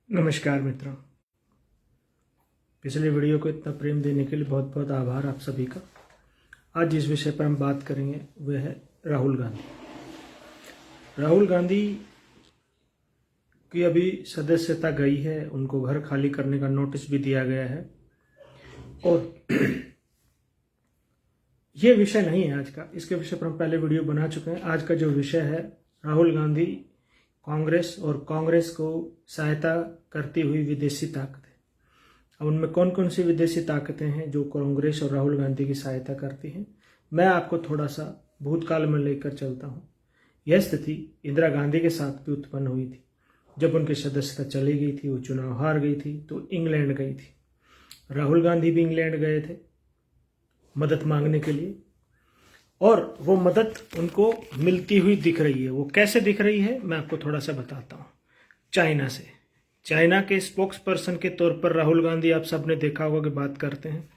नमस्कार मित्रों। पिछले वीडियो को इतना प्रेम देने के लिए बहुत बहुत आभार आप सभी का। आज जिस विषय पर हम बात करेंगे वह है राहुल गांधी। राहुल गांधी की अभी सदस्यता गई है, उनको घर खाली करने का नोटिस भी दिया गया है और ये विषय नहीं है आज का। इसके विषय पर हम पहले वीडियो बना चुके हैं। आज का जो विषय है राहुल गांधी, कांग्रेस और कांग्रेस को सहायता करती हुई विदेशी ताकतें। अब उनमें कौन कौन सी विदेशी ताकतें हैं जो कांग्रेस और राहुल गांधी की सहायता करती हैं, मैं आपको थोड़ा सा भूतकाल में लेकर चलता हूं। यह स्थिति इंदिरा गांधी के साथ भी उत्पन्न हुई थी। जब उनकी सदस्यता चली गई थी, वो चुनाव हार गई थी तो इंग्लैंड गई थी। राहुल गांधी भी इंग्लैंड गए थे मदद मांगने के लिए और वो मदद उनको मिलती हुई दिख रही है। वो कैसे दिख रही है मैं आपको थोड़ा सा बताता हूँ। चाइना से, चाइना के स्पोक्स पर्सन के तौर पर राहुल गांधी, आप सबने देखा होगा कि बात करते हैं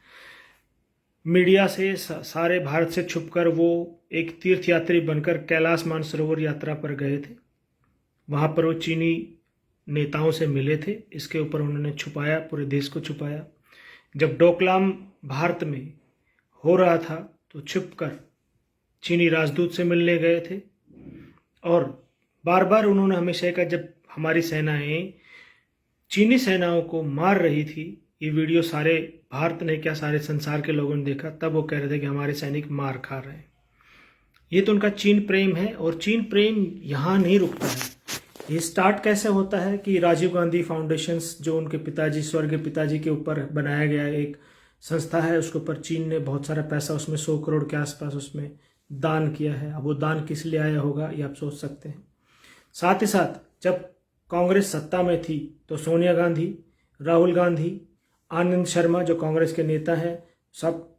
मीडिया से। सारे भारत से छुपकर वो एक तीर्थ यात्री बनकर कैलाश मानसरोवर यात्रा पर गए थे। वहाँ पर वो चीनी नेताओं से मिले थे। इसके ऊपर उन्होंने छुपाया, पूरे देश को छुपाया। जब डोकलाम भारत में हो रहा था तो छुपकर चीनी राजदूत से मिलने गए थे और बार बार उन्होंने हमेशा कहा, जब हमारी सेनाएं चीनी सेनाओं को मार रही थी, ये वीडियो सारे भारत ने क्या सारे संसार के लोगों ने देखा, तब वो कह रहे थे कि हमारे सैनिक मार खा रहे हैं। ये तो उनका चीन प्रेम है और चीन प्रेम यहाँ नहीं रुकता है। ये स्टार्ट कैसे होता है कि राजीव गांधी फाउंडेशन, जो उनके पिताजी, स्वर्गीय पिताजी के ऊपर बनाया गया एक संस्था है, उसके ऊपर चीन ने बहुत सारा पैसा, उसमें 100 करोड़ के आसपास उसमें दान किया है। अब वो दान किस लिए आया होगा ये आप सोच सकते हैं। साथ ही साथ जब कांग्रेस सत्ता में थी तो सोनिया गांधी, राहुल गांधी, आनंद शर्मा जो कांग्रेस के नेता हैं, सब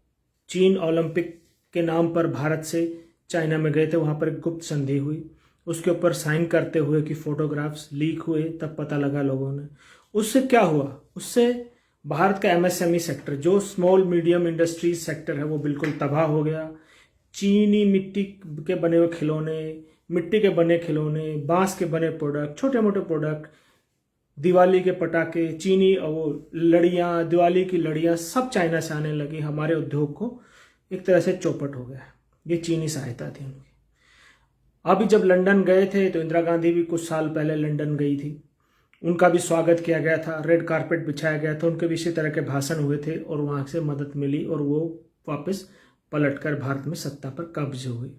चीन ओलंपिक के नाम पर भारत से चाइना में गए थे। वहाँ पर एक गुप्त संधि हुई, उसके ऊपर साइन करते हुए कि फोटोग्राफ्स लीक हुए, तब पता लगा लोगों ने। उससे क्या हुआ, उससे भारत का एमएसएमई सेक्टर, जो स्मॉल मीडियम इंडस्ट्रीज सेक्टर है, वो बिल्कुल तबाह हो गया। चीनी मिट्टी के बने हुए खिलौने, मिट्टी के बने खिलौने, बांस के बने प्रोडक्ट, छोटे मोटे प्रोडक्ट, दिवाली के पटाखे, चीनी और वो लड़ियाँ, दिवाली की लड़ियाँ सब चाइना से आने लगी। हमारे उद्योग को एक तरह से चौपट हो गया। ये चीनी सहायता थी उनकी। अभी जब लंदन गए थे तो इंदिरा गांधी भी कुछ साल पहले लंदन गई थी, उनका भी स्वागत किया गया था, रेड कारपेट बिछाया गया था, उनके भी इसी तरह के भाषण हुए थे और वहाँ से मदद मिली और वो वापस पलटकर भारत में सत्ता पर कब्ज हुई।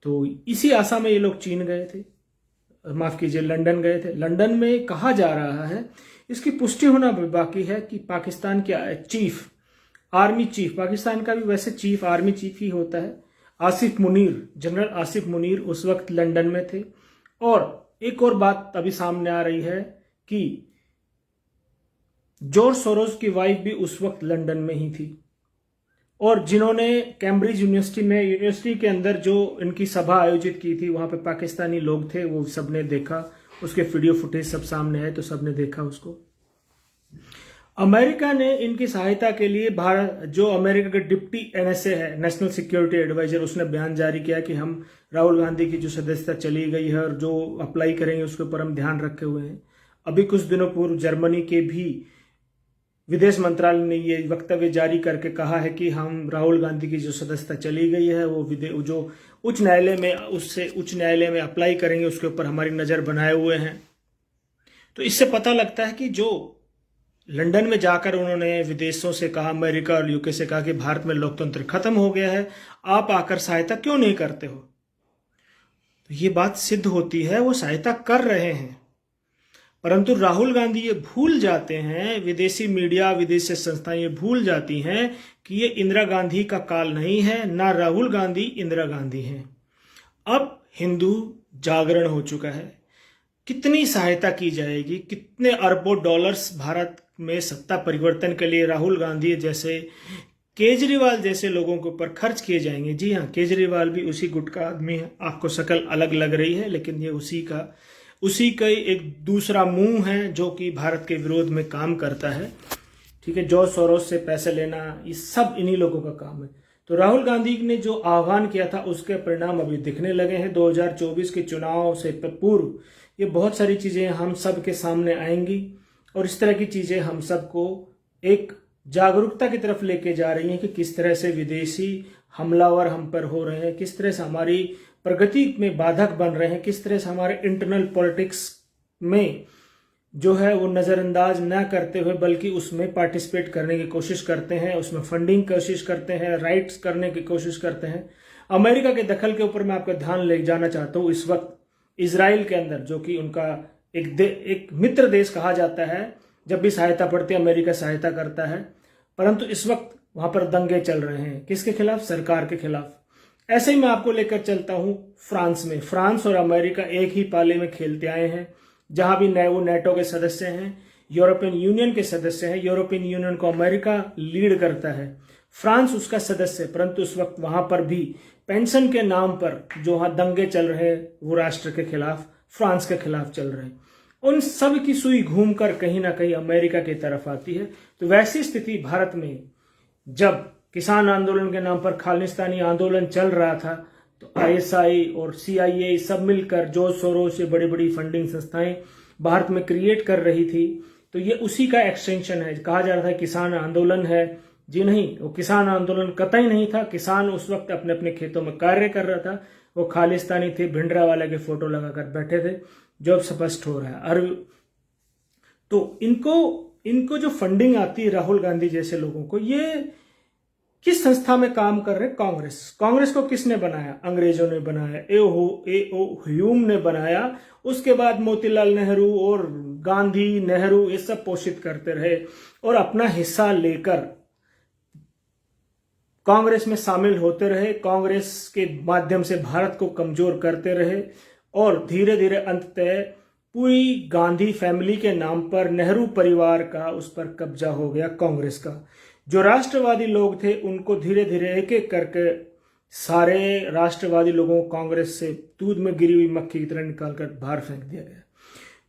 तो इसी आशा में ये लोग चीन गए थे, माफ कीजिए लंदन गए थे। लंदन में कहा जा रहा है, इसकी पुष्टि होना भी बाकी है, कि पाकिस्तान के चीफ, आर्मी चीफ, पाकिस्तान का भी वैसे चीफ आर्मी चीफ ही होता है, आसिफ मुनीर, जनरल आसिफ मुनीर उस वक्त लंदन में थे। और एक और बात अभी सामने आ रही है कि जॉर्ज सोरोस की वाइफ भी उस वक्त लंदन में ही थी। और जिन्होंने कैम्ब्रिज यूनिवर्सिटी के अंदर जो इनकी सभा आयोजित की थी, वहां पे पाकिस्तानी लोग थे, वो सबने देखा, उसके वीडियो फुटेज सब सामने आए तो सबने देखा उसको। अमेरिका ने इनकी सहायता के लिए, भारत, जो अमेरिका के डिप्टी एनएसए है, नेशनल सिक्योरिटी एडवाइजर, उसने बयान जारी किया कि हम राहुल गांधी की जो सदस्यता चली गई है और जो अप्लाई करेंगे उसके ऊपर हम ध्यान रखे हुए हैं। अभी कुछ दिनों पूर्व जर्मनी के भी विदेश मंत्रालय ने ये वक्तव्य जारी करके कहा है कि हम राहुल गांधी की जो सदस्यता चली गई है वो जो उच्च न्यायालय में अप्लाई करेंगे उसके ऊपर हमारी नज़र बनाए हुए हैं। तो इससे पता लगता है कि जो लंदन में जाकर उन्होंने विदेशों से कहा, अमेरिका और यूके से कहा कि भारत में लोकतंत्र खत्म हो गया है, आप आकर सहायता क्यों नहीं करते हो। तो ये बात सिद्ध होती है वो सहायता कर रहे हैं। परंतु राहुल गांधी ये भूल जाते हैं, विदेशी मीडिया, विदेशी संस्थाएं ये भूल जाती हैं कि ये इंदिरा गांधी का काल नहीं है, ना राहुल गांधी इंदिरा गांधी हैं। अब हिंदू जागरण हो चुका है। कितनी सहायता की जाएगी, कितने अरबों डॉलर्स भारत में सत्ता परिवर्तन के लिए राहुल गांधी जैसे, केजरीवाल जैसे लोगों के ऊपर खर्च किए जाएंगे। जी हाँ, केजरीवाल भी उसी गुट का आदमी है। आपको शक्ल अलग लग रही है लेकिन ये उसी का एक दूसरा मुंह है जो कि भारत के विरोध में काम करता है। ठीक है, जॉर्ज सोरोस से पैसे लेना, ये सब इन्हीं लोगों का काम है। तो राहुल गांधी ने जो आह्वान किया था उसके परिणाम अभी दिखने लगे हैं। 2024 के चुनाव से पूर्व ये बहुत सारी चीज़ें हम सब के सामने आएंगी और इस तरह की चीज़ें हम सबको एक जागरूकता की तरफ लेके जा रही हैं कि किस तरह से विदेशी हमलावर हम पर हो रहे हैं, किस तरह से हमारी प्रगति में बाधक बन रहे हैं, किस तरह से हमारे इंटरनल पॉलिटिक्स में जो है वो नज़रअंदाज न करते हुए बल्कि उसमें पार्टिसिपेट करने की कोशिश करते हैं, उसमें फंडिंग कोशिश करते हैं, राइट्स करने की कोशिश करते हैं। अमेरिका के दखल के ऊपर मैं आपका ध्यान ले जाना चाहता हूँ। इस वक्त इजराइल के अंदर, जो कि उनका एक मित्र देश कहा जाता है, जब भी सहायता पड़ती है अमेरिका सहायता करता है, परंतु इस वक्त वहां पर दंगे चल रहे हैं। किसके खिलाफ? सरकार के खिलाफ। ऐसे ही मैं आपको लेकर चलता हूं फ्रांस में। फ्रांस और अमेरिका एक ही पाले में खेलते आए हैं, जहां भी वो नेटो के सदस्य हैं, यूरोपियन यूनियन के सदस्य हैं। यूरोपियन यूनियन को अमेरिका लीड करता है, फ्रांस उसका सदस्य है, परंतु उस वक्त वहां पर भी पेंशन के नाम पर जो वहां दंगे चल रहे हैं वो राष्ट्र के खिलाफ, फ्रांस के खिलाफ चल रहे हैं। उन सब की सुई घूमकर कहीं ना कहीं अमेरिका की तरफ आती है। तो वैसी स्थिति भारत में जब किसान आंदोलन के नाम पर खालिस्तानी आंदोलन चल रहा था, तो आईएसआई और सीआईए सब मिलकर जोर शोरों से बड़ी बड़ी फंडिंग संस्थाएं भारत में क्रिएट कर रही थी। तो ये उसी का एक्सटेंशन है। कहा जा रहा था किसान आंदोलन है, जी नहीं, वो किसान आंदोलन कतई नहीं था। किसान उस वक्त अपने अपने खेतों में कार्य कर रहा था, वो खालिस्तानी थे, भिंडरावाला के फोटो लगाकर बैठे थे, जो अब स्पष्ट हो रहा है। तो इनको जो फंडिंग आती है राहुल गांधी जैसे लोगों को, ये किस संस्था में काम कर रहे हैं? कांग्रेस को किसने बनाया? अंग्रेजों ने बनाया, ए.ओ. ह्यूम ने बनाया। उसके बाद मोतीलाल नेहरू और गांधी, नेहरू ये सब पोषित करते रहे और अपना हिस्सा लेकर कांग्रेस में शामिल होते रहे, कांग्रेस के माध्यम से भारत को कमजोर करते रहे और धीरे धीरे अंततः पूरी गांधी फैमिली के नाम पर नेहरू परिवार का उस पर कब्जा हो गया कांग्रेस का। जो राष्ट्रवादी लोग थे उनको धीरे धीरे एक एक करके सारे राष्ट्रवादी लोगों को कांग्रेस से दूध में गिरी हुई मक्खी की तरह निकालकर बाहर फेंक दिया गया।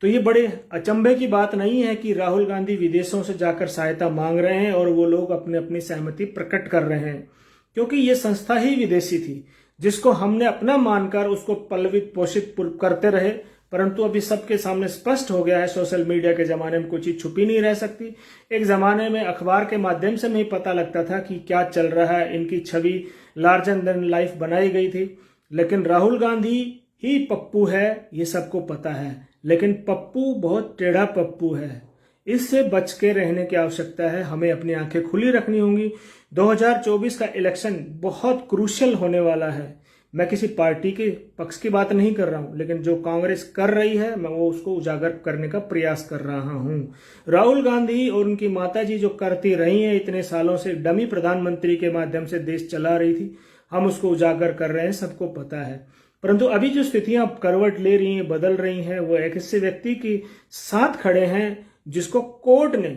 तो ये बड़े अचंभे की बात नहीं है कि राहुल गांधी विदेशों से जाकर सहायता मांग रहे हैं और वो लोग अपने अपनी सहमति प्रकट कर रहे हैं, क्योंकि ये संस्था ही विदेशी थी जिसको हमने अपना मानकर उसको पल्लवित पोषित करते रहे। परंतु अभी सबके सामने स्पष्ट हो गया है, सोशल मीडिया के जमाने में कोई चीज छुपी नहीं रह सकती। एक जमाने में अखबार के माध्यम से नहीं पता लगता था कि क्या चल रहा है, इनकी छवि लार्जर देन लाइफ बनाई गई थी। लेकिन राहुल गांधी ही पप्पू है, ये सबको पता है, लेकिन पप्पू बहुत टेढ़ा पप्पू है। इससे बच के रहने की आवश्यकता है, हमें अपनी आंखें खुली रखनी होंगी। 2024 का इलेक्शन बहुत क्रूशियल होने वाला है। मैं किसी पार्टी के पक्ष की बात नहीं कर रहा हूं, लेकिन जो कांग्रेस कर रही है मैं वो उसको उजागर करने का प्रयास कर रहा हूं। राहुल गांधी और उनकी माताजी जो करती रही हैं इतने सालों से, डमी प्रधानमंत्री के माध्यम से देश चला रही थी, हम उसको उजागर कर रहे हैं, सबको पता है। परंतु अभी जो स्थितियां करवट ले रही हैं, बदल रही हैं, वो एक ऐसे व्यक्ति के साथ खड़े हैं जिसको कोर्ट ने,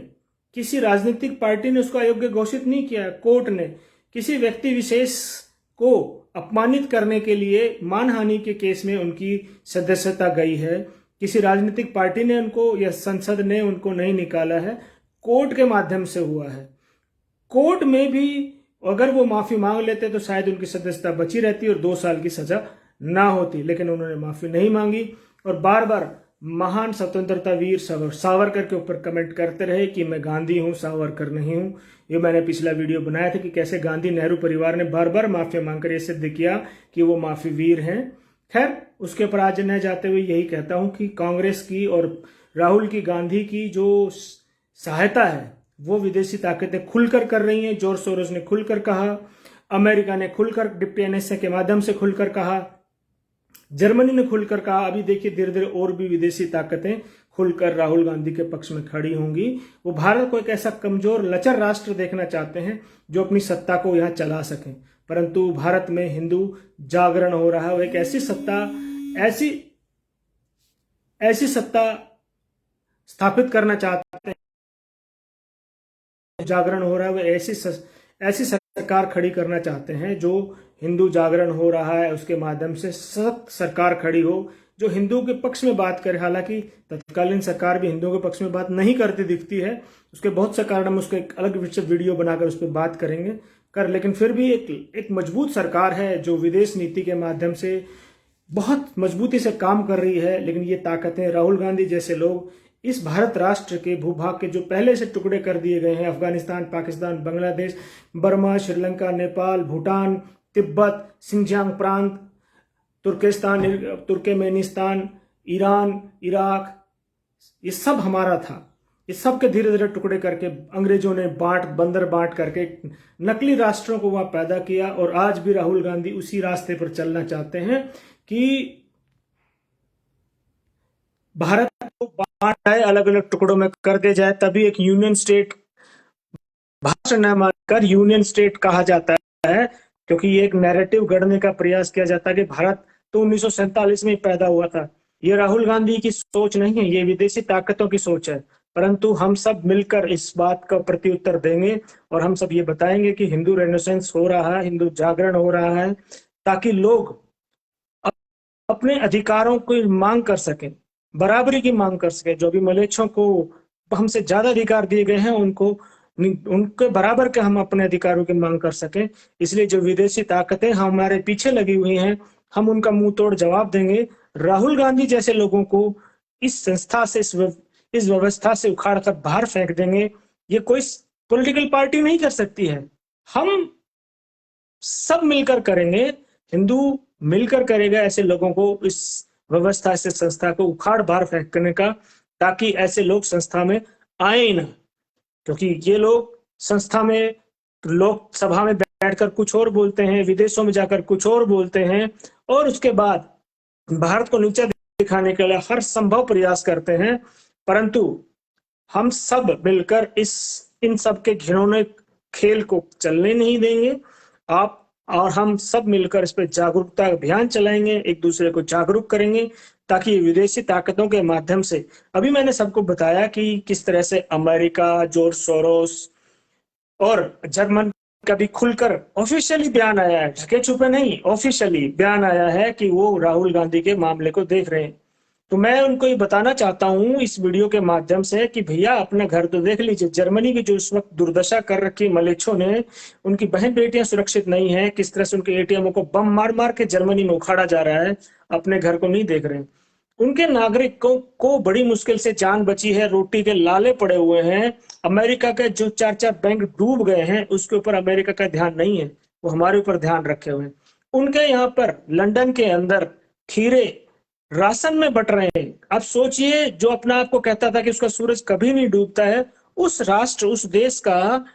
किसी राजनीतिक पार्टी ने उसको अयोग्य घोषित नहीं किया। कोर्ट ने किसी व्यक्ति विशेष को अपमानित करने के लिए मानहानि के केस में उनकी सदस्यता गई है। किसी राजनीतिक पार्टी ने उनको या संसद ने उनको नहीं निकाला है, कोर्ट के माध्यम से हुआ है। कोर्ट में भी अगर वो माफी मांग लेते तो शायद उनकी सदस्यता बची रहती और 2 साल की सजा ना होती, लेकिन उन्होंने माफी नहीं मांगी और बार बार महान स्वतंत्रता वीर सावरकर के ऊपर कमेंट करते रहे कि मैं गांधी हूं, सावरकर नहीं हूं। ये मैंने पिछला वीडियो बनाया था कि कैसे गांधी नेहरू परिवार ने बार बार माफी मांगकर ये सिद्ध किया कि वो माफी वीर हैं। खैर, उसके ऊपर आज न जाते हुए यही कहता हूं कि कांग्रेस की और राहुल की, गांधी की जो सहायता है वो विदेशी ताकतें खुलकर कर रही हैं। जॉर्ज सोरोस ने खुलकर कहा, अमेरिका ने खुलकर, डिप्टी एनएसए के माध्यम से खुलकर कहा, जर्मनी ने खुलकर कहा। अभी देखिए धीरे धीरे और भी विदेशी ताकतें खुलकर राहुल गांधी के पक्ष में खड़ी होंगी। वो भारत को एक ऐसा कमजोर लचर राष्ट्र देखना चाहते हैं जो अपनी सत्ता को यहां चला सके, परंतु भारत में हिंदू जागरण हो रहा है। वो एक ऐसी सत्ता स्थापित करना चाहते हैं, जागरण हो रहा है। वो ऐसी सरकार खड़ी करना चाहते हैं जो हिंदू जागरण हो रहा है उसके माध्यम से सख्त सरकार खड़ी हो जो हिंदुओं के पक्ष में बात करे। हालांकि तत्कालीन सरकार भी हिंदुओं के पक्ष में बात नहीं करती दिखती है, उसके बहुत से कारण हम उसके एक अलग वीडियो बनाकर उस पर बात करेंगे लेकिन फिर भी एक मजबूत सरकार है जो विदेश नीति के माध्यम से बहुत मजबूती से काम कर रही है, लेकिन ये ताकतें, राहुल गांधी जैसे लोग इस भारत राष्ट्र के भूभाग के जो पहले से टुकड़े कर दिए गए हैं, अफगानिस्तान, पाकिस्तान, बांग्लादेश, बर्मा, श्रीलंका, नेपाल, भूटान, तिब्बत, सिंजियांग प्रांत, तुर्किस्तान, तुर्कमेनिस्तान, ईरान, इराक, ये सब हमारा था। ये सब के धीरे धीरे टुकड़े करके अंग्रेजों ने बंदर बांट करके नकली राष्ट्रों को वहां पैदा किया, और आज भी राहुल गांधी उसी रास्ते पर चलना चाहते हैं कि भारत को बांट जाए, अलग अलग टुकड़ों में कर दे जाए, तभी एक यूनियन स्टेट, भाषण न मानकर यूनियन स्टेट कहा जाता है, क्योंकि ये एक नैरेटिव गढ़ने का प्रयास किया जाता है कि भारत तो 1947 में पैदा हुआ था। ये राहुल गांधी की सोच नहीं है, ये विदेशी ताकतों की सोच है। परंतु हम सब मिलकर इस बात का प्रत्युत्तर देंगे, और हम सब ये बताएंगे कि हिंदू रेनेसेंस हो रहा है, हिंदू जागरण हो रहा है, ताकि लोग अपने अधिकारों की मांग कर सकें, बराबरी की मांग कर सकें। जो भी मलेच्छों को हमसे ज्यादा अधिकार दिए गए हैं, उनके बराबर के हम अपने अधिकारों की मांग कर सकें। इसलिए जो विदेशी ताकतें हमारे पीछे लगी हुई हैं, हम उनका मुंह तोड़ जवाब देंगे। राहुल गांधी जैसे लोगों को इस संस्था से, इस व्यवस्था से उखाड़ कर बाहर फेंक देंगे। ये कोई पॉलिटिकल पार्टी नहीं कर सकती है, हम सब मिलकर करेंगे। हिंदू मिलकर करेगा ऐसे लोगों को, इस व्यवस्था से, संस्था को उखाड़ बाहर फेंकने का, ताकि ऐसे लोग संस्था में आए ना। क्योंकि ये लोग संस्था में, लोकसभा में बैठकर कुछ और बोलते हैं, विदेशों में जाकर कुछ और बोलते हैं, और उसके बाद भारत को नीचा दिखाने के लिए हर संभव प्रयास करते हैं। परंतु हम सब मिलकर इन सब के घिनौने खेल को चलने नहीं देंगे। आप और हम सब मिलकर इस पर जागरूकता अभियान चलाएंगे, एक दूसरे को जागरूक करेंगे, ताकि विदेशी ताकतों के माध्यम से, अभी मैंने सबको बताया कि किस तरह से अमेरिका, जॉर्ज सोरोस और जर्मन का भी खुलकर ऑफिशियली बयान आया है, ढके छुपे नहीं, ऑफिशियली बयान आया है कि वो राहुल गांधी के मामले को देख रहे हैं। तो मैं उनको ये बताना चाहता हूं इस वीडियो के माध्यम से कि भैया अपने घर तो देख लीजिए। जर्मनी की जो इस वक्त दुर्दशा कर रखी मलेच्छों ने, उनकी बहन बेटियां सुरक्षित नहीं है, किस तरह से उनके एटीएमओ को बम मार मार के जर्मनी में उखाड़ा जा रहा है, अपने घर को नहीं देख रहे। उनके नागरिकों को बड़ी मुश्किल से जान बची है, रोटी के लाले पड़े हुए हैं। अमेरिका के जो 4-4 बैंक डूब गए हैं, उसके ऊपर अमेरिका का ध्यान नहीं है, वो हमारे ऊपर ध्यान रखे हुए हैं। उनके यहाँ पर लंदन के अंदर खीरे राशन में बट रहे हैं। अब सोचिए, जो अपना आपको कहता था कि उसका सूरज कभी नहीं डूबता है, उस राष्ट्र, उस देश का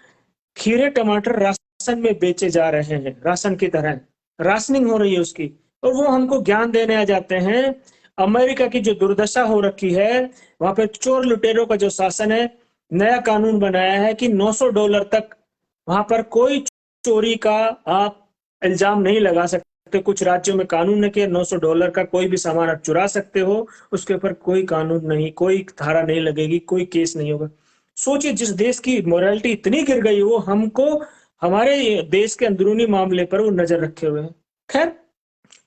खीरे टमाटर राशन में बेचे जा रहे हैं, राशन की तरह राशनिंग हो रही है उसकी, और वो हमको ज्ञान देने आ जाते हैं। अमेरिका की जो दुर्दशा हो रखी है, वहां पे चोर लुटेरों का जो शासन है, नया कानून बनाया है कि $900 तक वहां पर कोई चोरी का आप इल्जाम नहीं लगा सकते। कुछ राज्यों में कानून है कि $900 का कोई भी सामान आप चुरा सकते हो, उसके ऊपर कोई कानून नहीं, कोई धारा नहीं लगेगी, कोई केस नहीं होगा। सोचिए, जिस देश की मोरालिटी इतनी गिर गई, वो हमको हमारे देश के अंदरूनी मामले पर वो नजर रखे हुए हैं। खैर,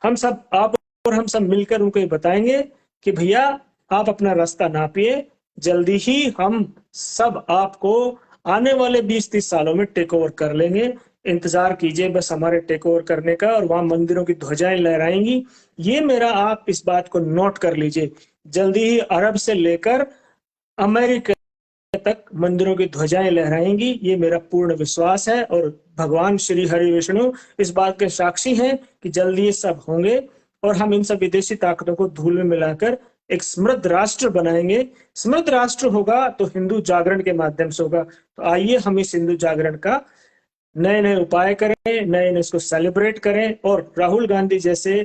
हम सब, आप और हम सब मिलकर उनको ये बताएंगे कि भैया आप अपना रास्ता नापिए, जल्दी ही हम सब आपको आने वाले 20-30 सालों में टेक ओवर कर लेंगे। इंतजार कीजिए बस हमारे टेक ओवर करने का, और वहां मंदिरों की ध्वजाएं लहराएंगी। ये मेरा, आप इस बात को नोट कर लीजिए, जल्दी ही अरब से लेकर अमेरिका तक मंदिरों की ध्वजाएं लहराएंगी, ये मेरा पूर्ण विश्वास है। और भगवान श्री हरि विष्णु इस बात के साक्षी हैं कि जल्दी ये सब होंगे, और हम इन सब विदेशी ताकतों को धूल में मिलाकर एक समृद्ध राष्ट्र बनाएंगे। समृद्ध राष्ट्र होगा तो हिंदू जागरण के माध्यम से होगा। तो आइए हम इस हिंदू जागरण का नए नए उपाय करें, नए नए इसको सेलिब्रेट करें, और राहुल गांधी जैसे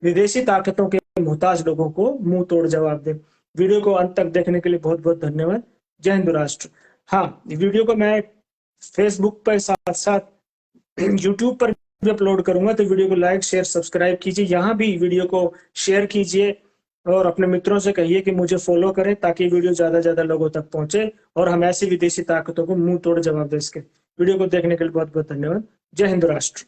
विदेशी ताकतों के मुहताज लोगों को मुंह तोड़ जवाब दें। वीडियो को अंत तक देखने के लिए बहुत बहुत धन्यवाद। जय हिंद राष्ट्र। हाँ, वीडियो को मैं फेसबुक पर साथ साथ यूट्यूब पर भी अपलोड करूंगा, तो वीडियो को लाइक, शेयर, सब्सक्राइब कीजिए। यहाँ भी वीडियो को शेयर कीजिए, और अपने मित्रों से कहिए कि मुझे फॉलो करें, ताकि वीडियो ज्यादा ज्यादा लोगों तक पहुंचे, और हम ऐसी विदेशी ताकतों को मुंह तोड़ जवाब दे सके। वीडियो को देखने के लिए बहुत बहुत धन्यवाद। जय हिंद राष्ट्र।